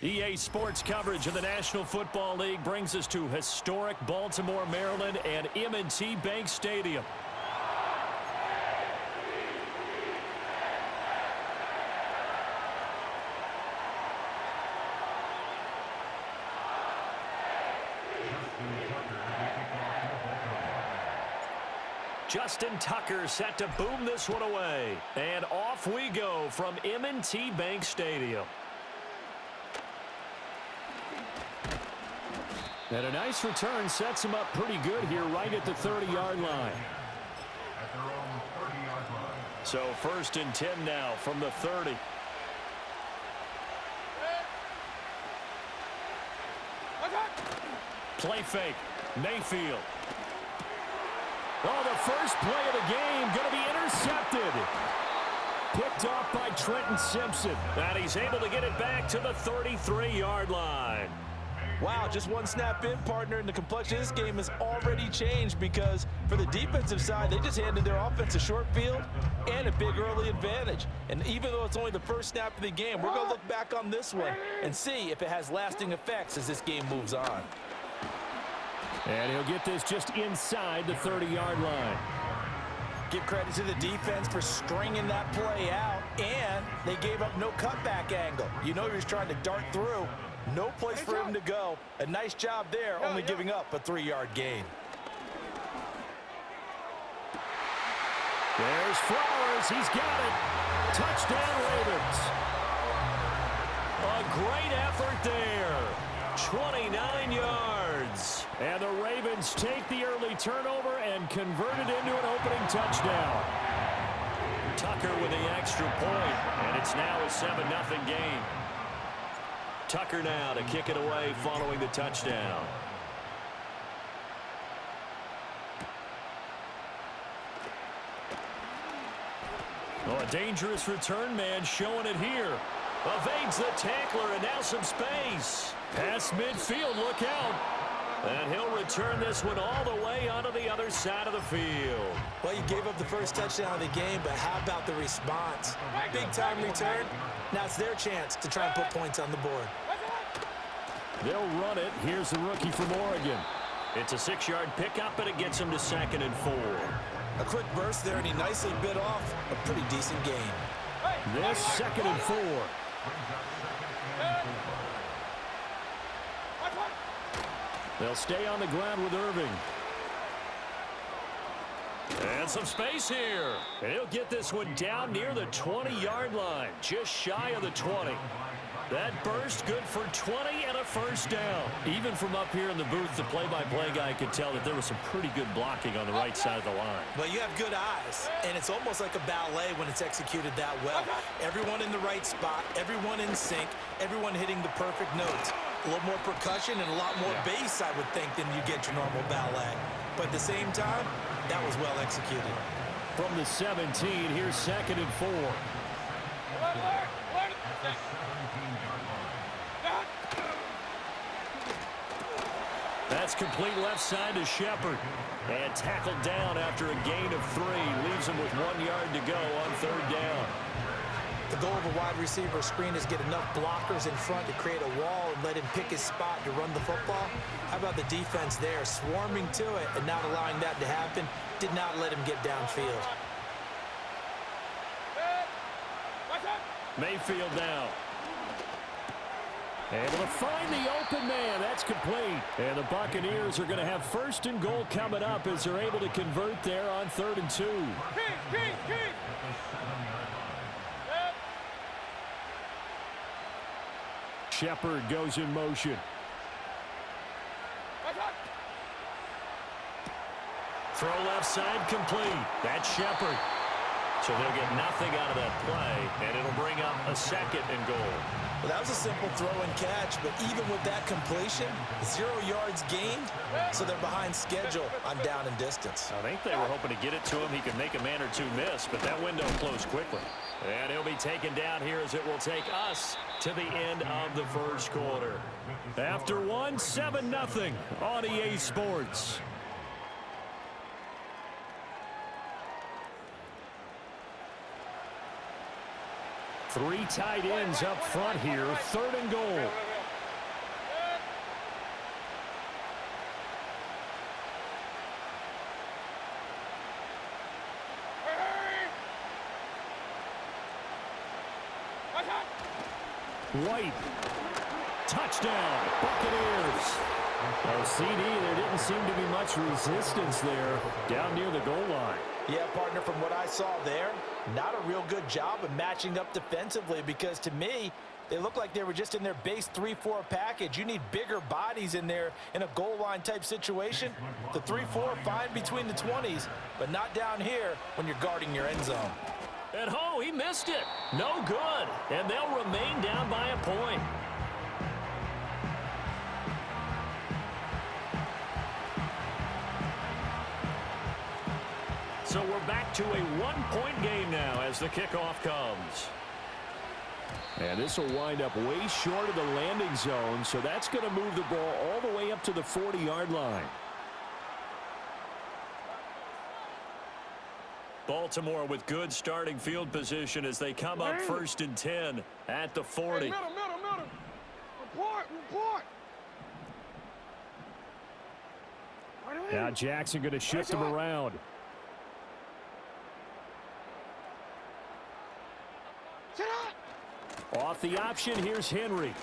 EA Sports coverage of the National Football League brings us to historic Baltimore, Maryland, and M&T Bank Stadium. Justin Tucker set to boom this one away. And off we go from M&T Bank Stadium. And a nice return sets him up pretty good here right at the 30-yard line. So 1st and 10 now from the 30. Play fake. Mayfield. Oh, the first play of the game going to be intercepted. Picked off by Trenton Simpson. And he's able to get it back to the 33-yard line. Wow, just one snap in, partner, and the complexion of this game has already changed because for the defensive side, they just handed their offense a short field and a big early advantage. And even though it's only the first snap of the game, we're going to look back on this one and see if it has lasting effects as this game moves on. And he'll get this just inside the 30-yard line. Give credit to the defense for stringing that play out, and they gave up no cutback angle. You know he was trying to dart through. No place for him to go. A nice job there, only giving up a 3-yard gain. There's Flowers. He's got it. Touchdown, Ravens. A great effort there. 29 yards. And the Ravens take the early turnover and convert it into an opening touchdown. Tucker with the extra point, and it's now a 7-0 game. Tucker now to kick it away following the touchdown. Oh, a dangerous return man showing it here. Evades the tackler and now some space. Past midfield, look out. And he'll return this one all the way onto the other side of the field. Well, you gave up the first touchdown of the game, but how about the response? Big-time return. Now it's their chance to try and put points on the board. They'll run it. Here's the rookie from Oregon. It's a 6-yard pickup, and it gets him to 2nd and 4. A quick burst there, and he nicely bit off a pretty decent gain. This 2nd and 4. They'll stay on the ground with Irving. And some space here. And he'll get this one down near the 20-yard line, just shy of the 20. That burst good for 20 and a first down. Even from up here in the booth, the play-by-play guy could tell that there was some pretty good blocking on the right side of the line. Well, you have good eyes, and it's almost like a ballet when it's executed that well. Everyone in the right spot, everyone in sync, everyone hitting the perfect notes. A little more percussion and a lot more bass, I would think, than you get your normal ballet. But at the same time, that was well executed. From the 17, here's 2nd and 4. That's complete left side to Shepard. And tackled down after a gain of 3. Leaves him with 1 yard to go on 3rd down. The goal of a wide receiver screen is get enough blockers in front to create a wall and let him pick his spot to run the football. How about the defense there, swarming to it and not allowing that to happen? Did not let him get downfield. Mayfield now. Able to find the open man. That's complete. And the Buccaneers are going to have 1st and goal coming up as they're able to convert there on 3rd and 2. Shepard goes in motion. Throw left side complete. That's Shepard. So they'll get nothing out of that play, and it'll bring up a 2nd and goal. Well, that was a simple throw and catch, but even with that completion, 0 yards gained, so they're behind schedule on down and distance. I think they were hoping to get it to him. He could make a man or two miss, but that window closed quickly. And he'll be taken down here as it will take us to the end of the 1st quarter. After 1, 7-0 on EA Sports. Three tight ends up front here. 3rd and goal. White. Touchdown, Buccaneers. Oh, CD, there didn't seem to be much resistance there down near the goal line. Yeah, partner, from what I saw there, not a real good job of matching up defensively because to me, they look like they were just in their base 3-4 package. You need bigger bodies in there in a goal line type situation. The 3-4 fine between the 20s, but not down here when you're guarding your end zone. And he missed it. No good. And they'll remain down by a point. So we're back to a one-point game now as the kickoff comes. And this will wind up way short of the landing zone, so that's going to move the ball all the way up to the 40-yard line. Baltimore with good starting field position as they come up 1st and 10 at the 40. Hey, middle. Report. Now Jackson going to shift him around. Off the option, here's Henry.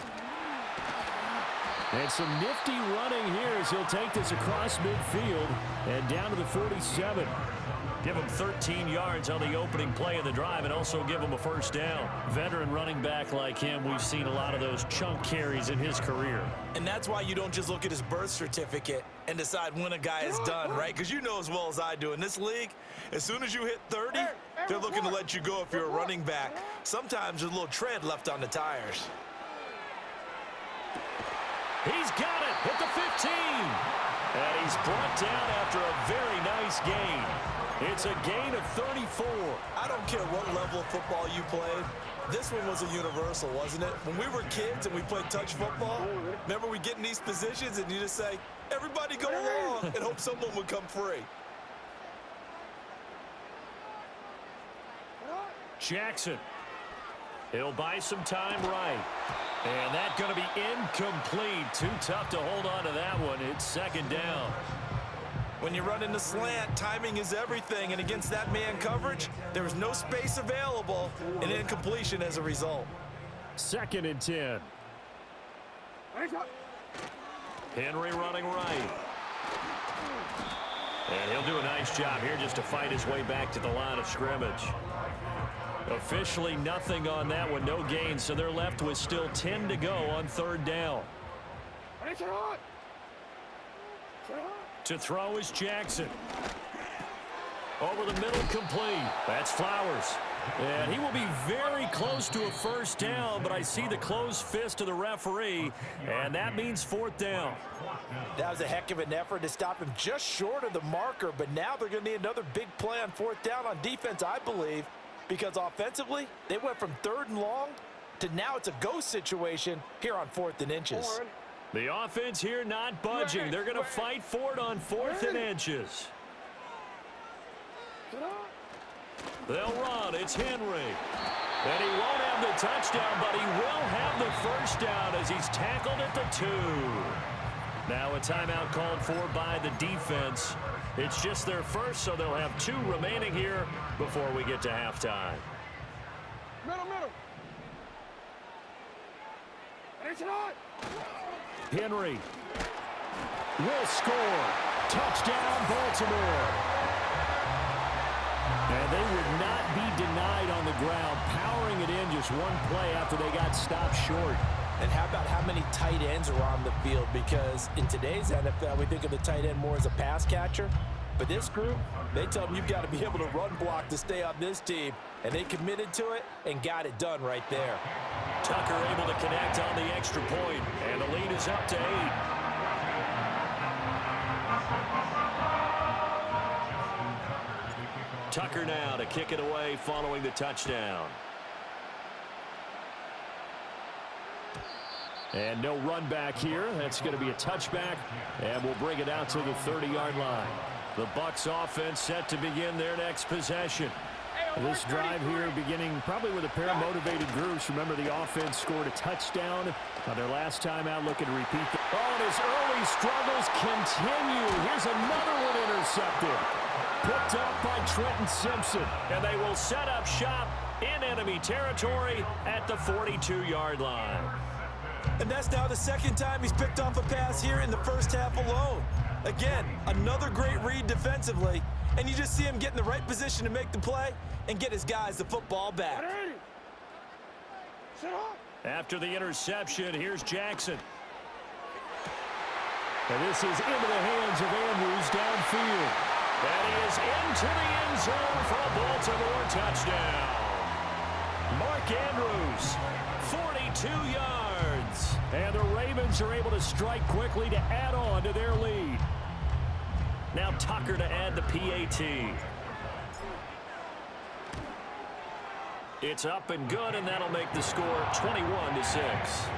And some nifty running here as he'll take this across midfield and down to the 47. Give him 13 yards on the opening play of the drive and also give him a first down. Veteran running back like him, we've seen a lot of those chunk carries in his career. And that's why you don't just look at his birth certificate and decide when a guy is done, right? Because you know as well as I do, in this league, as soon as you hit 30, they're looking to let you go if you're a running back. Sometimes there's a little tread left on the tires. He's got it at the 15. And he's brought down after a very nice gain. It's a gain of 34. I don't care what level of football you played. This one was a universal, wasn't it? When we were kids and we played touch football, remember we get in these positions and you just say, everybody go along and hope someone would come free. Jackson. He'll buy some time right. And that's going to be incomplete. Too tough to hold on to that one. It's 2nd down. When you run in the slant, timing is everything. And against that man coverage, there is no space available and incompletion as a result. 2nd and 10. Henry running right. And he'll do a nice job here just to fight his way back to the line of scrimmage. Officially nothing on that one, no gain, so they're left with still 10 to go on 3rd down. To throw is Jackson. Over the middle, complete. That's Flowers. And he will be very close to a first down, but I see the closed fist of the referee, and that means 4th down. That was a heck of an effort to stop him just short of the marker, but now they're going to need another big play on 4th down on defense, I believe, because offensively, they went from 3rd and long to now it's a go situation here on 4th and inches. The offense here not budging. They're going to fight for it on 4th and inches. They'll run. It's Henry. And he won't have the touchdown, but he will have the first down as he's tackled at the 2. Now a timeout called for by the defense. It's just their first, so they'll have 2 remaining here before we get to halftime. Middle. Henry will score. Touchdown, Baltimore. And they would not be denied on the ground, powering it in just one play after they got stopped short. And how about how many tight ends are on the field? Because in today's NFL, we think of the tight end more as a pass catcher. But this group, they tell them you've got to be able to run block to stay on this team. And they committed to it and got it done right there. Tucker able to connect on the extra point, and the lead is up to 8. Tucker now to kick it away following the touchdown. And no run back here. That's going to be a touchback, and we'll bring it out to the 30-yard line. The Bucs offense set to begin their next possession. This drive here beginning probably with a pair of motivated groups. Remember, the offense scored a touchdown on their last time out, looking to repeat. And his early struggles continue. Here's another one intercepted. Picked up by Trenton Simpson. And they will set up shop in enemy territory at the 42-yard line. And that's now the second time he's picked off a pass here in the first half alone. Again, another great read defensively, and you just see him get in the right position to make the play and get his guys the football back. After the interception, here's Jackson. And this is into the hands of Andrews downfield. And he is into the end zone for a Baltimore touchdown. Mark Andrews, 42 yards. And the Ravens are able to strike quickly to add on to their lead. Now Tucker to add the PAT. It's up and good, and that'll make the score 21-6.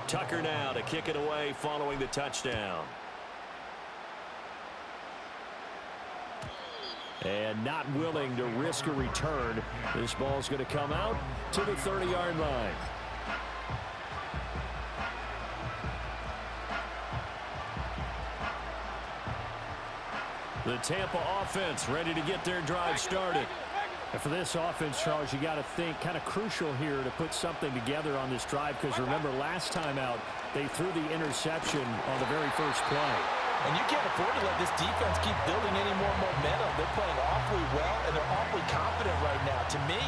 Tucker now to kick it away following the touchdown. And not willing to risk a return. This ball's going to come out to the 30-yard line. The Tampa offense ready to get their drive started. And for this offense, Charles, you got to think kind of crucial here to put something together on this drive, because remember last time out they threw the interception on the very first play. And you can't afford to let this defense keep building any more momentum. They're playing awfully well, and they're awfully confident right now. To me,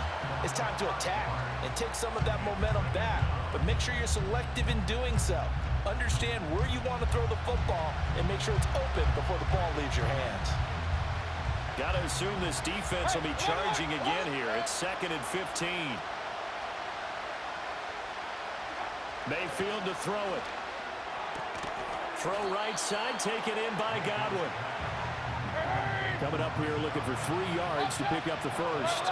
it's time to attack and take some of that momentum back. But make sure you're selective in doing so. Understand where you want to throw the football and make sure it's open before the ball leaves your hands. Got to assume this defense will be charging again here. It's 2nd and 15. Mayfield to throw it. Throw right side, taken in by Godwin. Coming up here looking for 3 yards to pick up the first.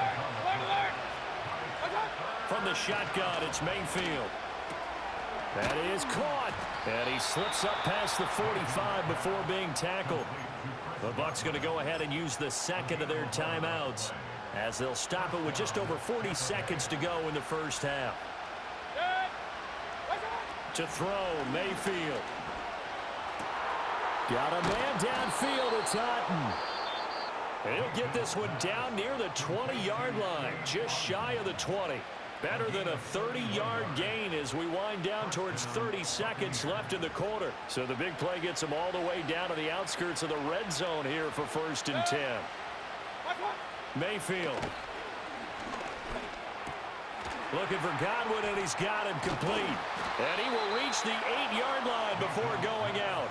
From the shotgun, it's Mayfield. That is caught. And he slips up past the 45 before being tackled. The Bucs going to go ahead and use the second of their timeouts as they'll stop it with just over 40 seconds to go in the first half. To throw, Mayfield. Got a man downfield. It's Otten. And he'll get this one down near the 20-yard line, just shy of the 20. Better than a 30-yard gain as we wind down towards 30 seconds left in the quarter. So the big play gets them all the way down to the outskirts of the red zone here for 1st and 10. Mayfield. Looking for Godwin, and he's got him complete. And he will reach the 8-yard line before going out.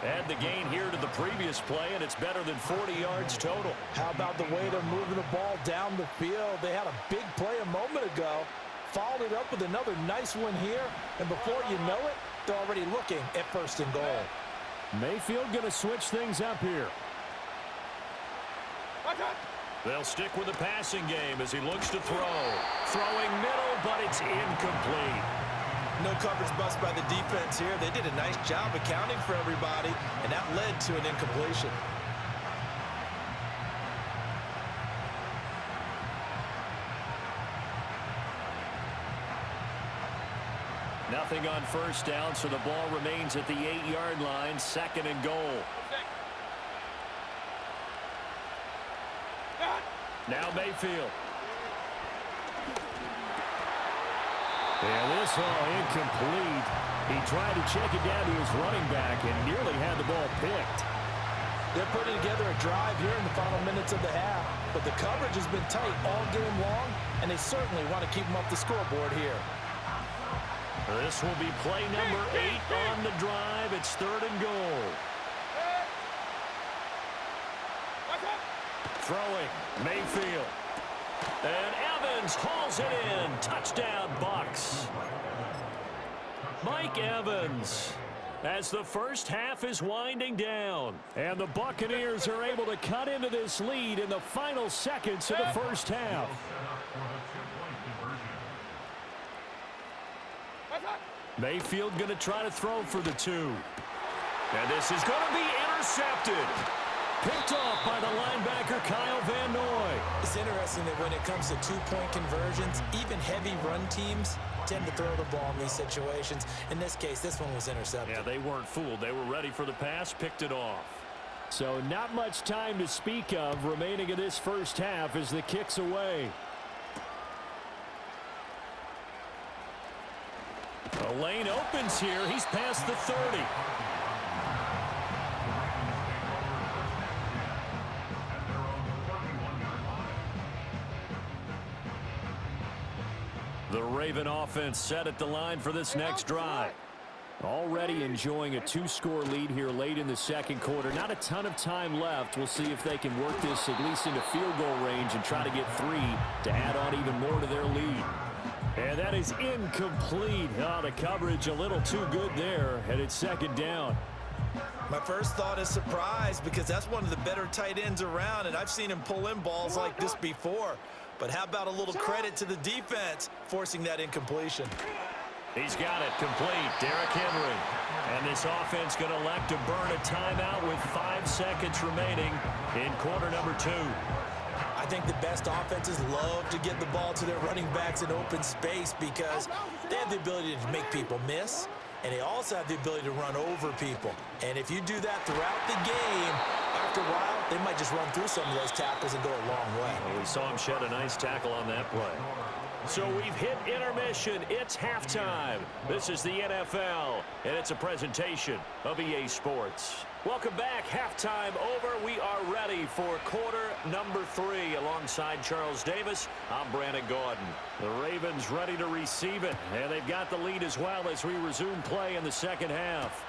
Add the gain here to the previous play, and it's better than 40 yards total. How about the way they're moving the ball down the field? They had a big play a moment ago, followed it up with another nice one here, and before you know it, they're already looking at 1st and goal. Mayfield going to switch things up here. They'll stick with the passing game as he looks to throw. Throwing middle, but it's incomplete. No coverage bust by the defense here. They did a nice job accounting for everybody, and that led to an incompletion. Nothing on 1st down, so the ball remains at the 8-yard line, 2nd and goal. Now Mayfield. And this all incomplete. He tried to check it down to his running back and nearly had the ball picked. They're putting together a drive here in the final minutes of the half, but the coverage has been tight all game long, and they certainly want to keep them up the scoreboard here. This will be play number 8 on the drive. It's 3rd and goal. Throwing, Mayfield. And Evans hauls it in. Touchdown, Bucs. Mike Evans, as the first half is winding down. And the Buccaneers are able to cut into this lead in the final seconds of the first half. Mayfield going to try to throw for the 2. And this is going to be intercepted. Picked off by the linebacker, Kyle Van Noy. It's interesting that when it comes to two-point conversions, even heavy run teams tend to throw the ball in these situations. In this case, this one was intercepted. Yeah, they weren't fooled. They were ready for the pass, picked it off. So not much time to speak of remaining in this first half as the kick's away. The lane opens here. He's past the 30. The Raven offense set at the line for this next drive. Already enjoying a 2-score lead here late in the second quarter. Not a ton of time left. We'll see if they can work this at least into field goal range and try to get 3 to add on even more to their lead. And that is incomplete. Oh, the coverage a little too good there, and it's second down. My first thought is surprise because that's one of the better tight ends around, and I've seen him pull in balls like this before. But how about a little credit to the defense forcing that incompletion? He's got it complete, Derrick Henry. And this offense going to elect to burn a timeout with 5 seconds remaining in quarter number 2. I think the best offenses love to get the ball to their running backs in open space because they have the ability to make people miss, and they also have the ability to run over people. And if you do that throughout the game, after a while, they might just run through some of those tackles and go a long way. Well, we saw him shed a nice tackle on that play. So we've hit intermission. It's halftime. This is the NFL, and it's a presentation of EA Sports. Welcome back. Halftime over. We are ready for quarter number 3. Alongside Charles Davis, I'm Brandon Gordon. The Ravens ready to receive it, and they've got the lead as well as we resume play in the second half.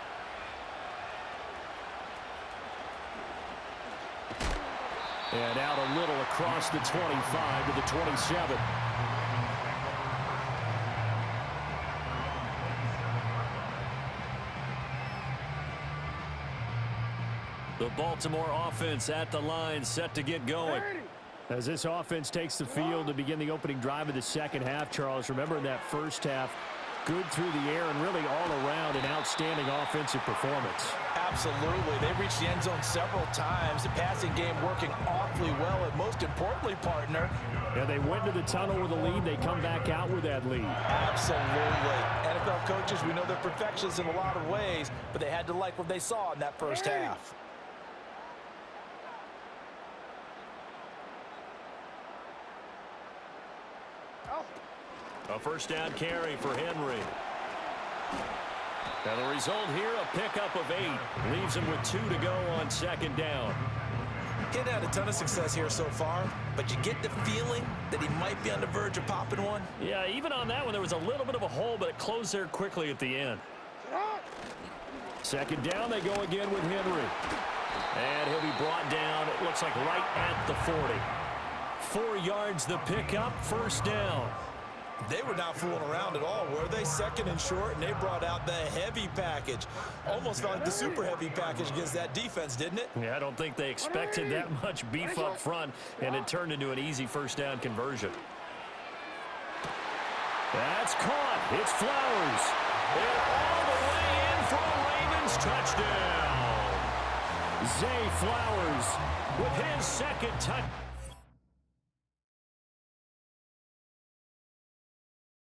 And out a little across the 25 to the 27. The Baltimore offense at the line, set to get going. As this offense takes the field to begin the opening drive of the second half, Charles, remember in that first half, good through the air and really all around an outstanding offensive performance. Absolutely. They reached the end zone several times. The passing game working awfully well, and most importantly, partner. Yeah, they went to the tunnel with a lead. They come back out with that lead. Absolutely. NFL coaches, we know they're perfectionists in a lot of ways, but they had to like what they saw in that first half. A first down carry for Henry. Now the result here, a pickup of 8. Leaves him with 2 to go on second down. He hadn't had a ton of success here so far, but you get the feeling that he might be on the verge of popping one. Yeah, even on that one, there was a little bit of a hole, but it closed there quickly at the end. Second down, they go again with Henry. And he'll be brought down, it looks like right at the 40. 4 yards the pickup, first down. They were not fooling around at all, were they? Second and short, and they brought out the heavy package. Almost felt like the super heavy package against that defense, didn't it? Yeah, I don't think they expected that much beef up front, and it turned into an easy first down conversion. That's caught. It's Flowers. And all the way in for a Ravens touchdown. Zay Flowers with his second touchdown.